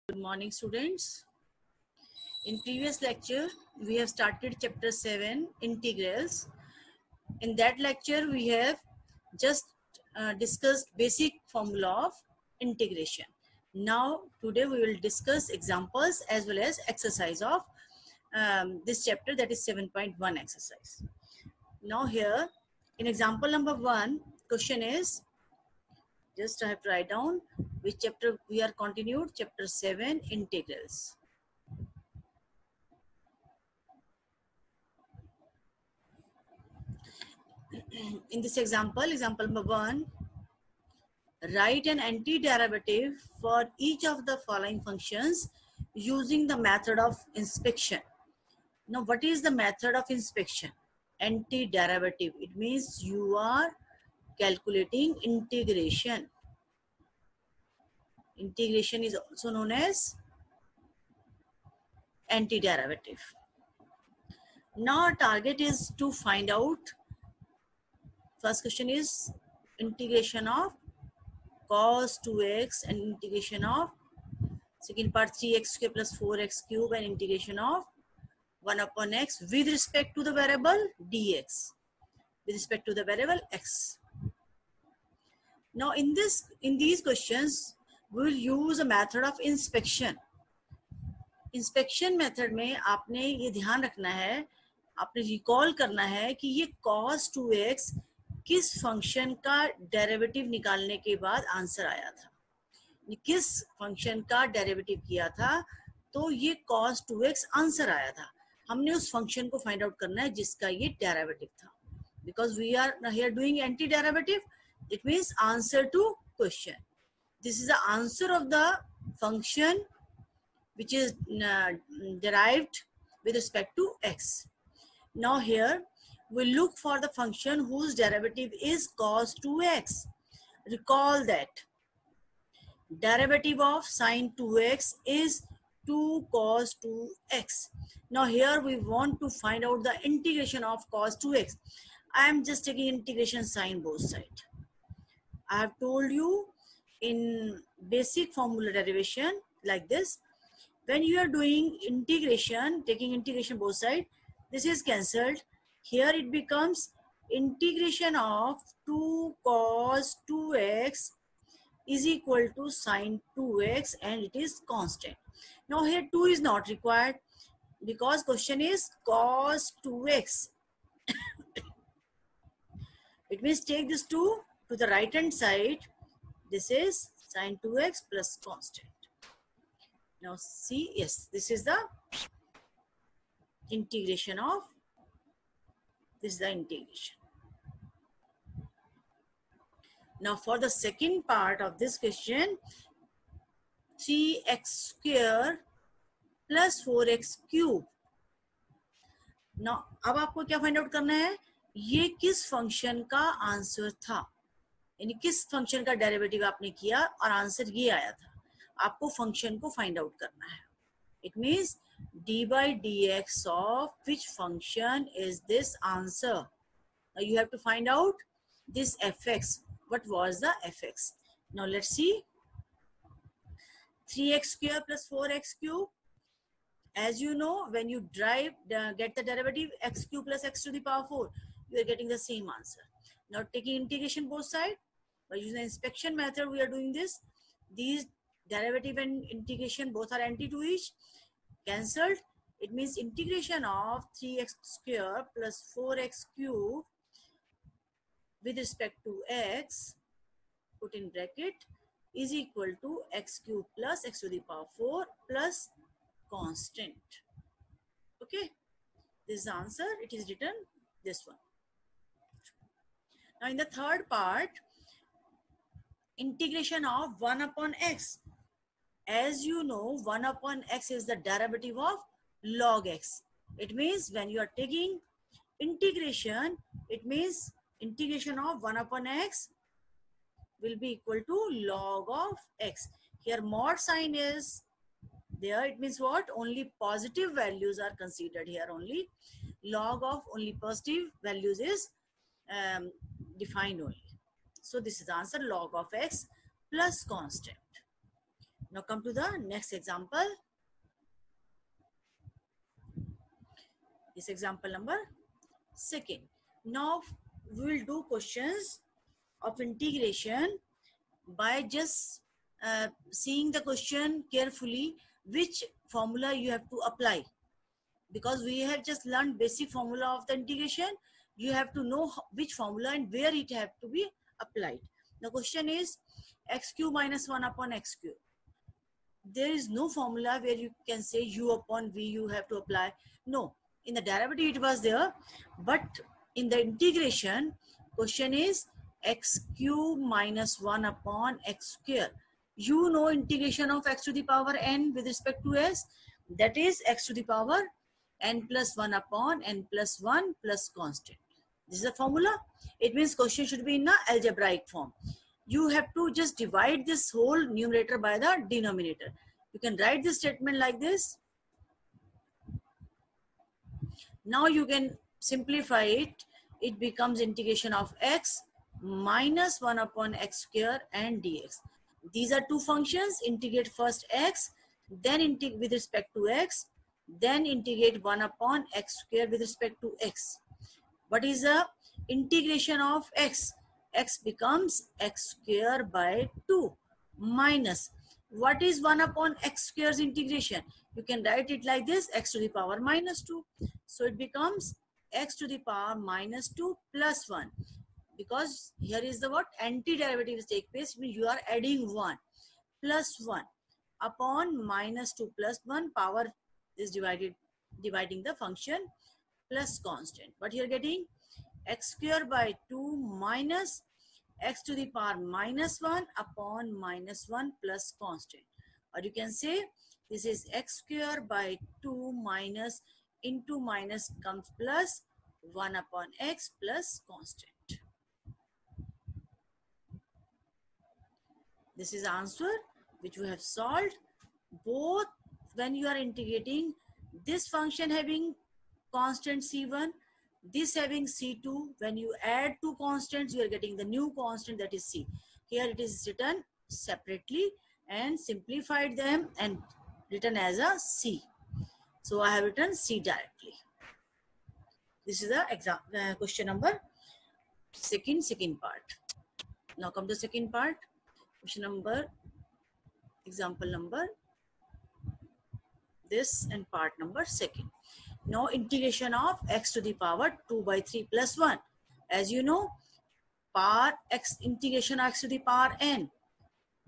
Good morning, students. In previous lecture, we have started chapter 7, integrals. In that lecture, we have just discussed basic formula of integration. Now, today we will discuss examples as well as exercise of this chapter, that is 7.1 exercise. Now here, in example number 1, question is, just I have to write down which chapter we are continued, chapter 7, integrals. In this example number 1, write an antiderivative for each of the following functions using the method of inspection. Now, what is the method of inspection? Antiderivative. It means you are calculating integration. Integration is also known as antiderivative. Now, our target is to find out, first question is integration of cos 2x and integration of second part 3x square plus 4x cube and integration of 1 upon x with respect to the variable dx, with respect to the variable x. Now in these questions we will use a method of inspection. Inspection method में आपने ये ध्यान रखना है, आपने recall करना है कि ये cos 2x किस फंक्शन का डेरिवेटिव निकालने के बाद आंसर आया था, किस फंक्शन का डेरिवेटिव किया था तो ये cos 2x आंसर आया था. हमने उस फंक्शन को फाइंड आउट करना है जिसका ये डेरिवेटिव था. Because we are here doing anti derivative, it means answer to question. This is the answer of the function which is derived with respect to x. Now here we look for the function whose derivative is cos 2x. Recall that derivative of sin 2x is 2 cos 2x. Now here we want to find out the integration of cos 2x. I am just taking integration sign both sides. I have told you in basic formula derivation like this. When you are doing integration, taking integration both sides, this is cancelled. Here it becomes integration of 2 cos 2x is equal to sin 2x and it is constant. Now here 2 is not required because question is cos 2x. It means take this 2 to the right hand side. This is sin 2x plus constant. Now see, yes, this is the integration of, this is the integration. Now for the second part of this question, 3x square plus 4x cube. Now अब आपको क्या find out करना है, ये किस function का answer था, यानी किस फंक्शन का डेरिवेटिव आपने किया और आंसर ये आया था. आपको फंक्शन को फाइंड आउट करना है. It means d by dx of which function is this answer. Now you have to find out this fx. What was the fx? Now let's see. 3x square plus 4x cube. As you know, when you get the derivative x cube plus x to the power 4, you are getting the same answer. Now taking integration both sides, by using the inspection method we are doing this. These derivative and integration both are anti to each, cancelled. It means integration of 3x square plus 4x cube with respect to x, put in bracket, is equal to x cube plus x to the power 4 plus constant. Okay, this is the answer. It is written this one. Now in the third part, integration of 1 upon x. As you know, 1 upon x is the derivative of log x. It means when you are taking integration, it means integration of 1 upon x will be equal to log of x. Here mod sign is there. It means what? Only positive values are considered here only. Log of only positive values is defined only. So this is the answer, log of x plus constant. Now come to the next example. This example number 2nd. Now we will do questions of integration by just seeing the question carefully, which formula you have to apply. Because we have just learned basic formula of the integration, you have to know which formula and where it have to be applied. The question is x cube minus 1 upon x cube. There is no formula where you can say u upon v you have to apply. No, in the derivative it was there, but in the integration, question is x cube minus 1 upon x square. You know integration of x to the power n with respect to s, that is x to the power n plus 1 upon n plus 1 plus constant. This is the formula. It means question should be in the algebraic form. You have to just divide this whole numerator by the denominator. You can write this statement like this. Now you can simplify it. It becomes integration of x minus 1 upon x square and dx. These are two functions. Integrate first x, then integrate with respect to x, then integrate 1 upon x square with respect to x. What is the integration of x? X becomes x square by 2 minus, what is 1 upon x square's integration? You can write it like this, x to the power minus 2. So it becomes x to the power minus 2 plus 1. Because here is the what? Antiderivatives take place, means you are adding 1 plus 1 upon minus 2 plus 1, power is dividing the function plus constant. But you are getting x square by 2 minus x to the power minus 1 upon minus 1 plus constant. Or you can say this is x square by 2 minus into minus comes plus 1 upon x plus constant. This is answer which we have solved. Both when you are integrating this function having constant c1, this having c2, when you add two constants, you are getting the new constant, that is c. Here it is written separately and simplified them and written as a c. So I have written c directly. This is the question number second part. Now come to second part. Question number, example number this and part number 2nd. Now integration of x to the power 2 by 3 plus 1. As you know, power x, integration of x to the power n.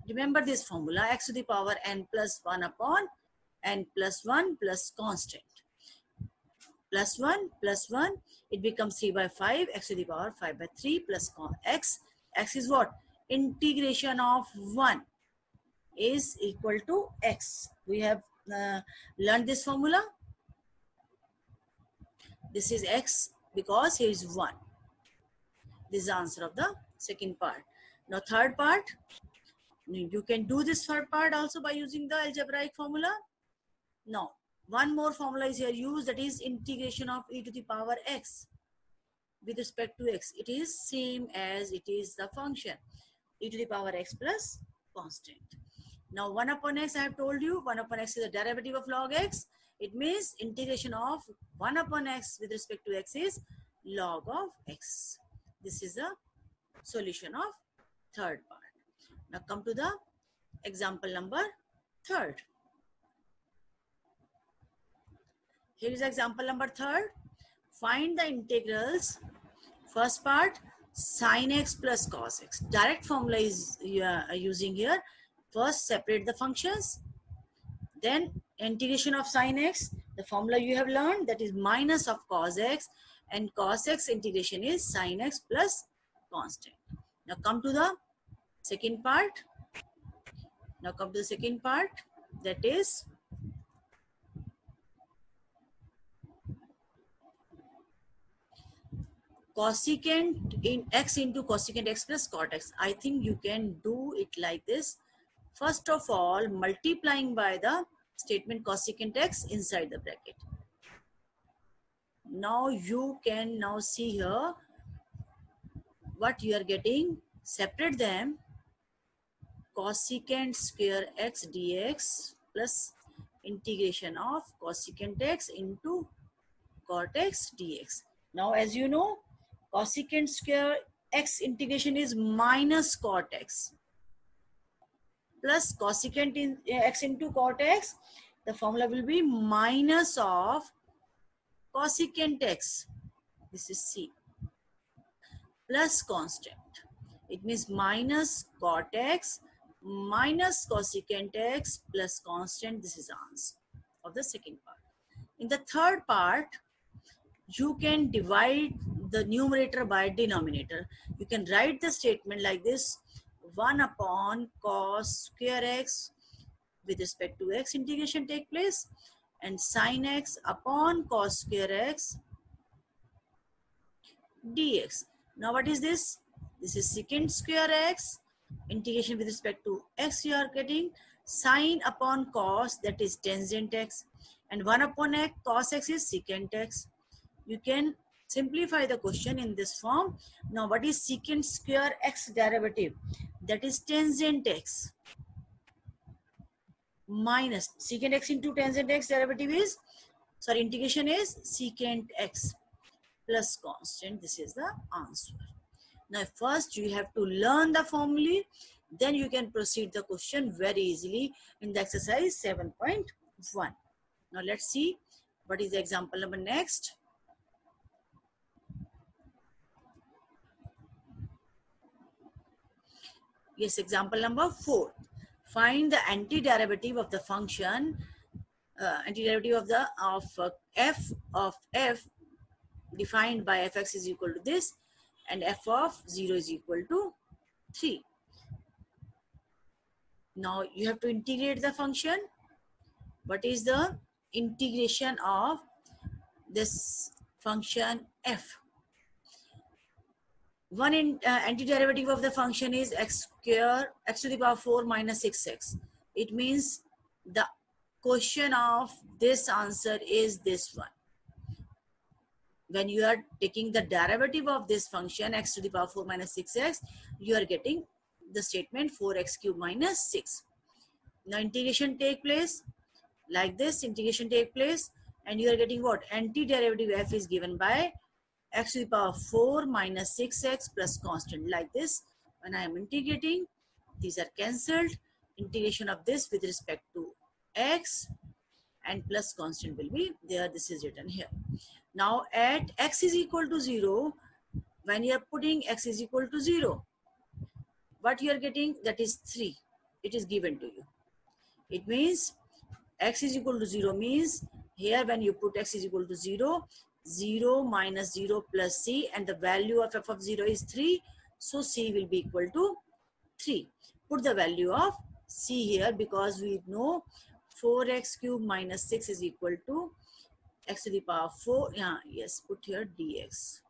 Remember this formula, x to the power n plus 1 upon n plus 1 plus constant. Plus 1 plus 1, it becomes 3 by 5, x to the power 5 by 3 plus x. X is what? Integration of 1 is equal to x. We have learned this formula. This is x because here is 1. This is the answer of the second part. Now third part, you can do this third part also by using the algebraic formula. Now one more formula is here used, that is integration of e to the power x with respect to x. It is same as it is the function e to the power x plus constant. Now 1 upon x, I have told you 1 upon x is a derivative of log x. It means integration of 1 upon x with respect to x is log of x. This is the solution of third part. Now come to the example number 3rd. Here is example number 3rd. Find the integrals. First part, sin x plus cos x. Direct formula is using here. First separate the functions. Then integration of sin x, the formula you have learned, that is minus of cos x, and cos x integration is sin x plus constant. Now come to the second part. That is cosecant in x into cosecant x plus cot x. I think you can do it like this. First of all, multiplying by the statement cosecant x inside the bracket. Now you can now see here what you are getting. Separate them. cosecant square x dx plus integration of cosecant x into cot x dx. Now, as you know, cosecant square x integration is minus cot x plus cosecant in x into cot x. The formula will be minus of cosecant x. This is C plus constant. It means minus cot x minus cosecant x plus constant. This is the answer of the second part. In the third part, you can divide the numerator by denominator. You can write the statement like this: 1 upon cos square x with respect to x integration take place, and sin x upon cos square x dx. Now what is this? This is secant square x integration with respect to x. You are getting sine upon cos, that is tangent x, and 1 upon x cos x is secant x. You can simplify the question in this form. Now what is secant square x derivative? That is tangent x minus secant x into tangent x derivative is, sorry, integration is secant x plus constant. This is the answer. Now first you have to learn the formula, then you can proceed the question very easily in the exercise 7.1. Now let's see what is the example number next. Yes, example number 4. Find the antiderivative of the function, antiderivative of f of f defined by fx is equal to this, and f of 0 is equal to 3. Now you have to integrate the function. What is the integration of this function f? One antiderivative of the function is x square, x to the power 4 minus 6x. It means the question of this answer is this one. When you are taking the derivative of this function x to the power 4 minus 6x, you are getting the statement 4x cube minus 6. Now integration take place like this, integration take place, and you are getting what? Antiderivative f is given by x to the power 4 minus 6x plus constant, like this. When I am integrating, these are cancelled. Integration of this with respect to x and plus constant will be there. This is written here. Now at x is equal to 0, when you are putting x is equal to 0, what you are getting? That is 3. It is given to you. It means x is equal to 0 means here when you put x is equal to 0, 0 minus 0 plus c, and the value of f of 0 is 3. So c will be equal to 3. Put the value of c here because we know 4x cube minus 6 is equal to x to the power 4. Yes, put here dx.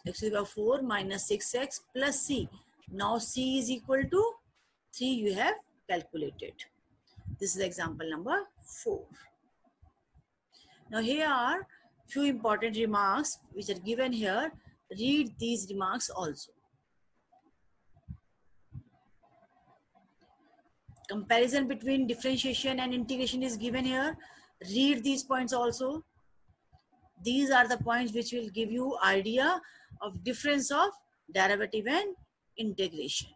X to the power 4 minus 6x plus c. Now c is equal to 3 you have calculated. This is example number 4. Now here are few important remarks which are given here. Read these remarks also. Comparison between differentiation and integration is given here. Read these points also. These are the points which will give you idea of difference of derivative and integration.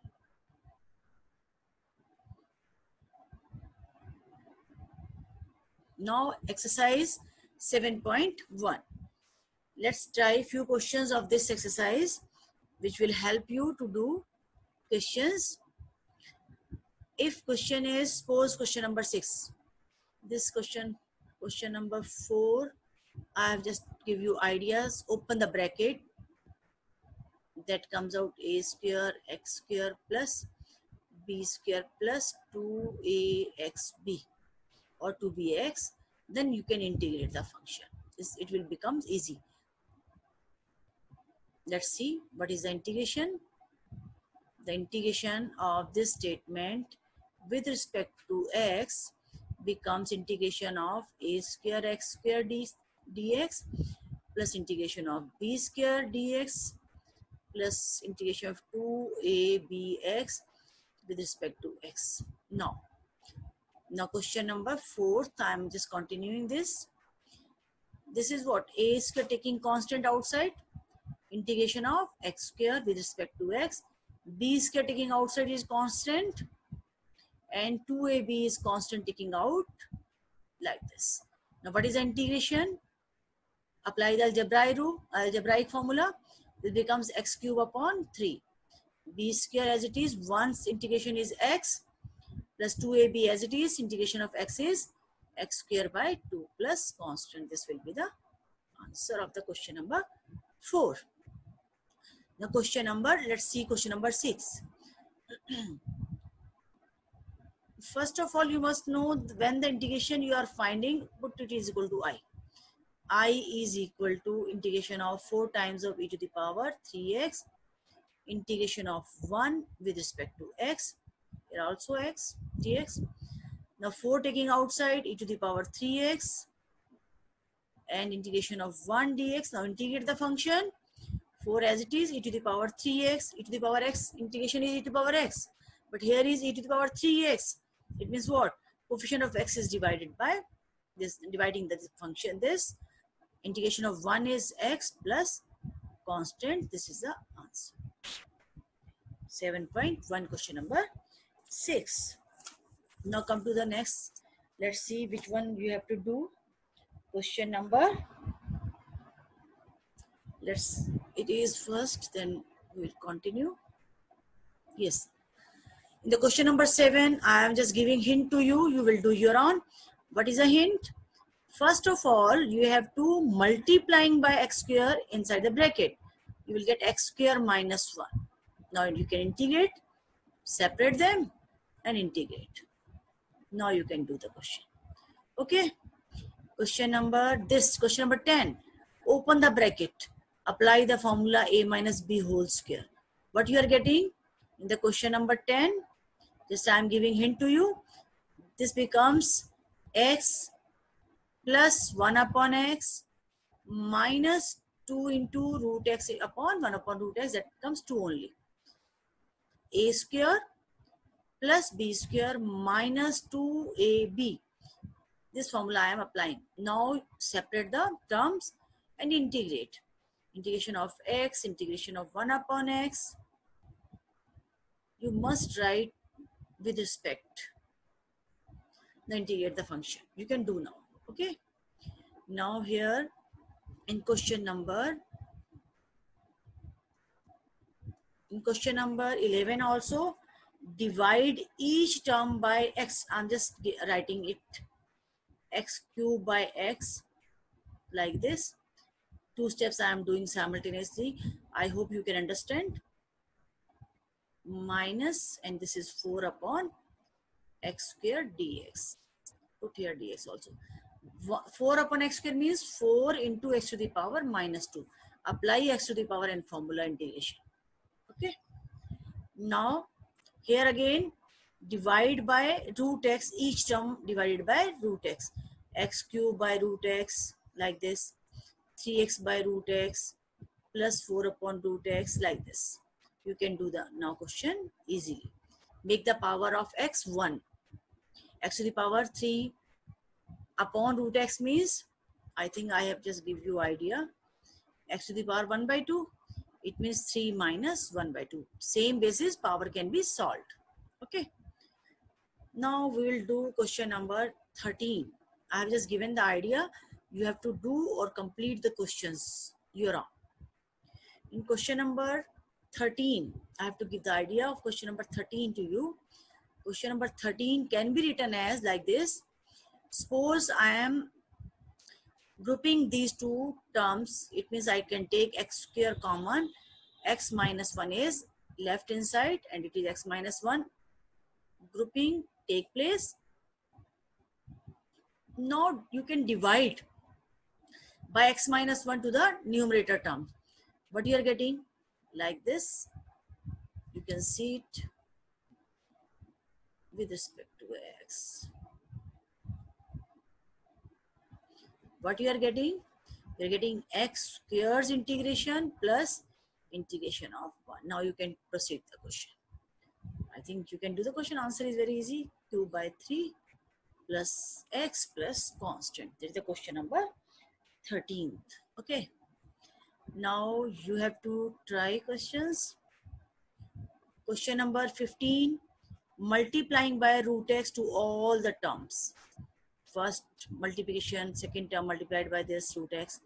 Now exercise 7.1. Let's try a few questions of this exercise which will help you to do questions. If question is, suppose question number 6. This question number 4, I have just give you ideas. Open the bracket. That comes out a square x square plus b square plus 2axb or 2bx. Then you can integrate the function. It will become easy. Let's see what is the integration. The integration of this statement with respect to x becomes integration of a square x square dx plus integration of b square dx plus integration of 2abx with respect to x. Now question number 4, I'm just continuing this. This is what? A square taking constant outside, integration of x square with respect to x. B square taking outside is constant, and 2ab is constant taking out, like this. Now what is the integration? Apply the algebraic formula. This becomes x cube upon 3. B square as it is, once integration is x, plus 2ab as it is, integration of x is x square by 2 plus constant. This will be the answer of the question number 4. Now let's see question number 6. First of all, you must know when the integration you are finding, put it is equal to I. I is equal to integration of 4 times of e to the power 3x, integration of 1 with respect to x, here also x, dx. Now 4 taking outside e to the power 3x and integration of 1 dx. Now integrate the function. 4 as it is, e to the power 3x, e to the power x, integration is e to the power x. But here is e to the power 3x. It means what? Coefficient of x is divided by this, dividing the function this. Integration of 1 is x plus constant. This is the answer. 7.1 question number 6. Now come to the next. Let's see which one you have to do. Question number. It is first, then we will continue. Yes. In the question number 7, I am just giving hint to you. You will do your own. What is a hint? First of all, you have to multiplying by x square inside the bracket. You will get x square minus 1. Now you can integrate, separate them and integrate. Now you can do the question. Okay. Question number 10. Open the bracket. Apply the formula a minus b whole square. What you are getting in the question number 10? Just I am giving hint to you. This becomes x plus 1 upon x minus 2 into root x upon 1 upon root x. That becomes 2 only. A square plus b square minus 2ab. This formula I am applying. Now separate the terms and integrate. Integration of x, integration of 1 upon x. You must write with respect. Now integrate the function. You can do now. Okay. Now here in question number 11 also, divide each term by x. I'm just writing it x cube by x like this. 2 steps I am doing simultaneously. I hope you can understand. Minus, and this is 4 upon x square dx. Put here dx also. 4 upon x square means 4 into x to the power minus 2. Apply x to the power and formula integration. Okay. Now here again, divide by root x, each term divided by root x. X cube by root x like this. 3x by root x plus 4 upon root x like this. You can do the now question easily. Make the power of x 1. X to the power 3 upon root x means, I think I have just give you idea. X to the power 1 by 2. It means 3 minus 1 by 2. Same basis, power can be solved. Okay. Now we will do question number 13. I have just given the idea. You have to do or complete the questions your own. In question number 13, I have to give the idea of question number 13 to you. Question number 13 can be written as like this. Suppose I am grouping these two terms. It means I can take x square common. X minus 1 is left inside and it is x minus 1. Grouping take place. Now you can divide by x minus 1 to the numerator term. What you are getting? Like this. You can see it with respect to x. What you are getting? You are getting x squares integration plus integration of 1. Now you can proceed the question. I think you can do the question. Answer is very easy. 2 by 3 plus x plus constant. That is the question number 13th. Okay. Now you have to try questions. Question number 15. Multiplying by root x to all the terms. First multiplication, second term multiplied by this root x,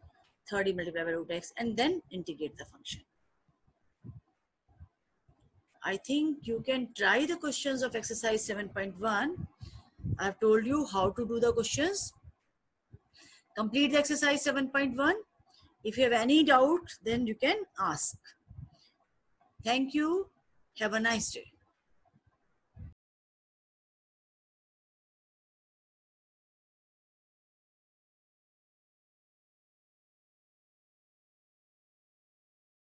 third multiplied by root x, and then integrate the function. I think you can try the questions of exercise 7.1. I've told you how to do the questions. Complete the exercise 7.1. If you have any doubt, then you can ask. Thank you. Have a nice day.